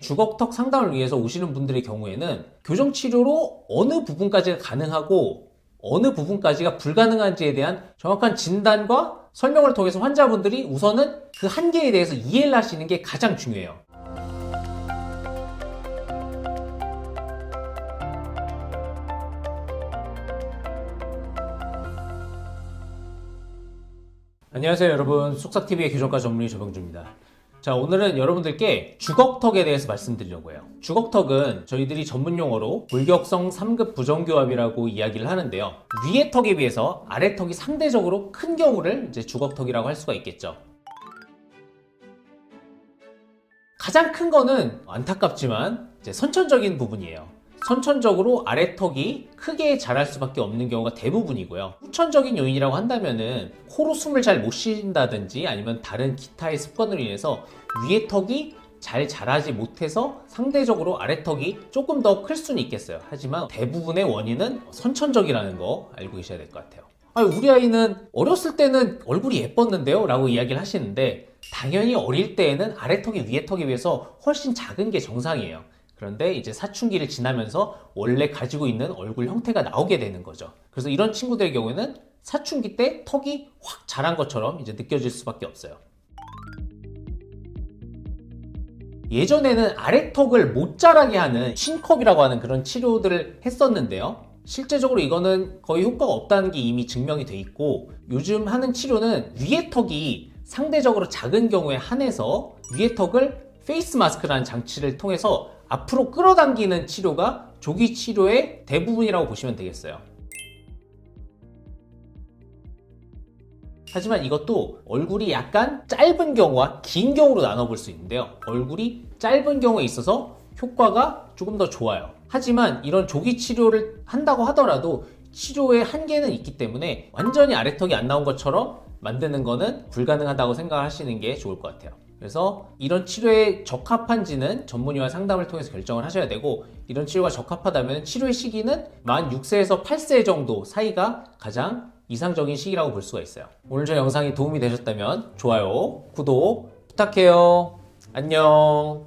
주걱턱 상담을 위해서 오시는 분들의 경우에는 교정치료로 어느 부분까지가 가능하고 어느 부분까지가 불가능한지에 대한 정확한 진단과 설명을 통해서 환자분들이 우선은 그 한계에 대해서 이해를 하시는 게 가장 중요해요. 안녕하세요 여러분, 쑥삭TV의 교정과 전문의 조병주입니다. 자, 오늘은 여러분들께 주걱턱에 대해서 말씀드리려고 해요. 주걱턱은 저희들이 전문용어로 골격성 3급 부정교합이라고 이야기를 하는데요. 위의 턱에 비해서 아래 턱이 상대적으로 큰 경우를 이제 주걱턱이라고 할 수가 있겠죠. 가장 큰 거는 안타깝지만 이제 선천적인 부분이에요. 선천적으로 아래턱이 크게 자랄 수밖에 없는 경우가 대부분이고요. 후천적인 요인이라고 한다면은 코로 숨을 잘 못 쉰다든지 아니면 다른 기타의 습관으로 인해서 위의 턱이 잘 자라지 못해서 상대적으로 아래턱이 조금 더 클 수는 있겠어요. 하지만 대부분의 원인은 선천적이라는 거 알고 계셔야 될 것 같아요. 우리 아이는 어렸을 때는 얼굴이 예뻤는데요? 라고 이야기를 하시는데, 당연히 어릴 때에는 아래턱이 위의 턱에 비해서 훨씬 작은 게 정상이에요. 그런데 이제 사춘기를 지나면서 원래 가지고 있는 얼굴 형태가 나오게 되는 거죠. 그래서 이런 친구들의 경우에는 사춘기 때 턱이 확 자란 것처럼 이제 느껴질 수밖에 없어요. 예전에는 아래턱을 못 자라게 하는 쉰컵이라고 하는 그런 치료들을 했었는데요. 실제적으로 이거는 거의 효과가 없다는 게 이미 증명이 돼 있고, 요즘 하는 치료는 위의 턱이 상대적으로 작은 경우에 한해서 위의 턱을 페이스 마스크라는 장치를 통해서 앞으로 끌어당기는 치료가 조기 치료의 대부분이라고 보시면 되겠어요. 하지만 이것도 얼굴이 약간 짧은 경우와 긴 경우로 나눠볼 수 있는데요. 얼굴이 짧은 경우에 있어서 효과가 조금 더 좋아요. 하지만 이런 조기 치료를 한다고 하더라도 치료의 한계는 있기 때문에 완전히 아래턱이 안 나온 것처럼 만드는 거는 불가능하다고 생각하시는 게 좋을 것 같아요. 그래서 이런 치료에 적합한지는 전문의와 상담을 통해서 결정을 하셔야 되고, 이런 치료가 적합하다면 치료의 시기는 만 6세에서 8세 정도 사이가 가장 이상적인 시기라고 볼 수가 있어요. 오늘 저 영상이 도움이 되셨다면 좋아요, 구독 부탁해요. 안녕.